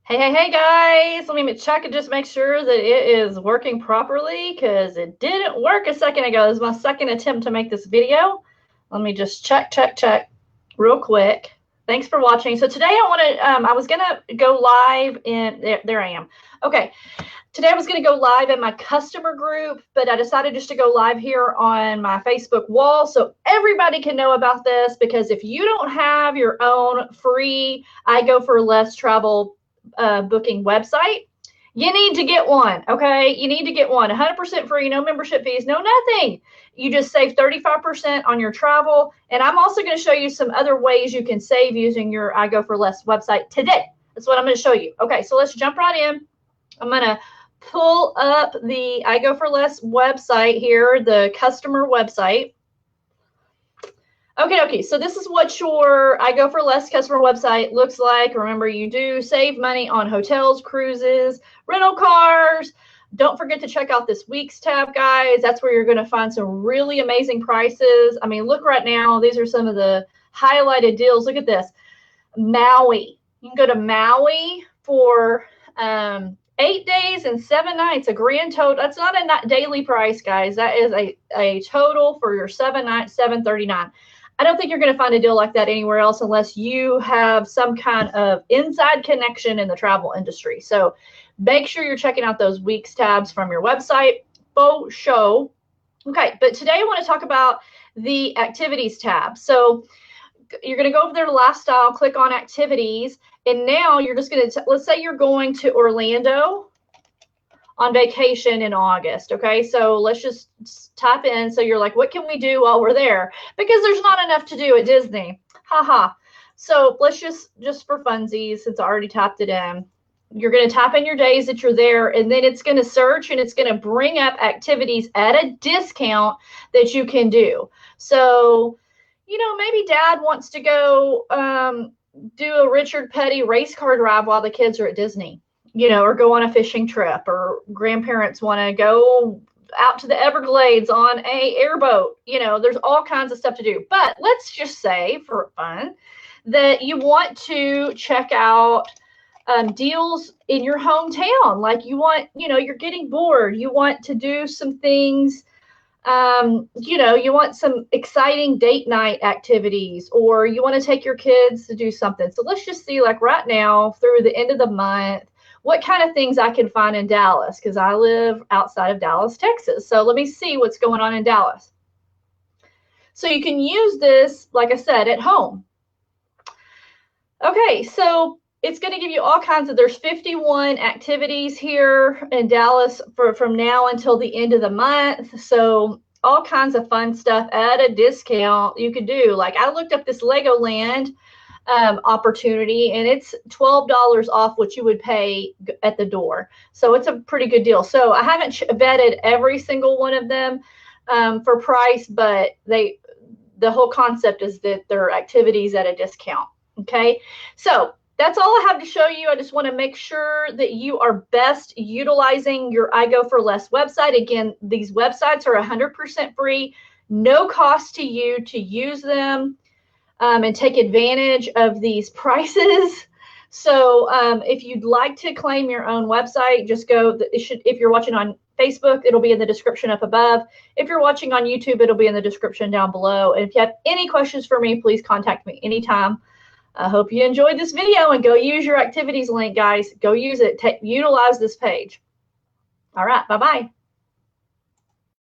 Hey guys, let me check and just make sure that it is working properly because it didn't work a second ago. This is my second attempt to make this video. Let me just check real quick. Thanks for watching. So today I was gonna go live there I am. Okay, today I was gonna go live in my customer group, but I decided just to go live here on my Facebook wall so everybody can know about this, because if you don't have your own free IGO4Less travel booking website, you need to get one. Okay, you need to get one. 100% free, no membership fees, no nothing. You just save 35% on your travel. And I'm also going to show you some other ways you can save using your IGO4Less website today. That's what I'm going to show you. Okay, so let's jump right in. I'm going to pull up the IGO4Less website here, the customer website. Okay, so this is what your IGO4Less customer website looks like. Remember, you do save money on hotels, cruises, rental cars. Don't forget to check out this week's tab, guys. That's where you're going to find some really amazing prices. I mean, look right now. These are some of the highlighted deals. Look at this. Maui. You can go to Maui for 8 days and 7 nights, a grand total. That's not a daily price, guys. That is a total for your 7 nights, $739. I don't think you're going to find a deal like that anywhere else unless you have some kind of inside connection in the travel industry. So make sure you're checking out those weeks tabs from your website. Faux show. Okay, but today I want to talk about the activities tab. So you're going to go over there to lifestyle, click on activities, and now you're just going to, let's say you're going to Orlando on vacation in August. Okay, so let's just type in. So you're like, what can we do while we're there? Because there's not enough to do at Disney. Haha. So let's just for funsies, since I already typed it in, you're going to type in your days that you're there, and then it's going to search and it's going to bring up activities at a discount that you can do. So, you know, maybe dad wants to go do a Richard Petty race car drive while the kids are at Disney, you know, or go on a fishing trip, or grandparents want to go out to the Everglades on a airboat. You know, there's all kinds of stuff to do. But let's just say for fun that you want to check out deals in your hometown. Like you want, you know, you're getting bored. You want to do some things. You know, you want some exciting date night activities, or you want to take your kids to do something. So let's just see, like right now through the end of the month, what kind of things I can find in Dallas, because I live outside of Dallas, Texas. So let me see what's going on in Dallas. So you can use this, like I said, at home. Okay, so it's going to give you all kinds of, there's 51 activities here in Dallas from now until the end of the month. So all kinds of fun stuff at a discount you could do. Like I looked up this Legoland opportunity, and it's $12 off what you would pay at the door. So it's a pretty good deal. So I haven't vetted every single one of them for price, but the whole concept is that they're activities at a discount. Okay, so that's all I have to show you. I just want to make sure that you are best utilizing your IGO4Less website. Again, these websites are 100% free, no cost to you to use them. And take advantage of these prices. So if you'd like to claim your own website, just go. If you're watching on Facebook, it'll be in the description up above. If you're watching on YouTube, it'll be in the description down below. And if you have any questions for me, please contact me anytime. I hope you enjoyed this video, and go use your activities link, guys. Go use it. Utilize this page. All right, bye-bye.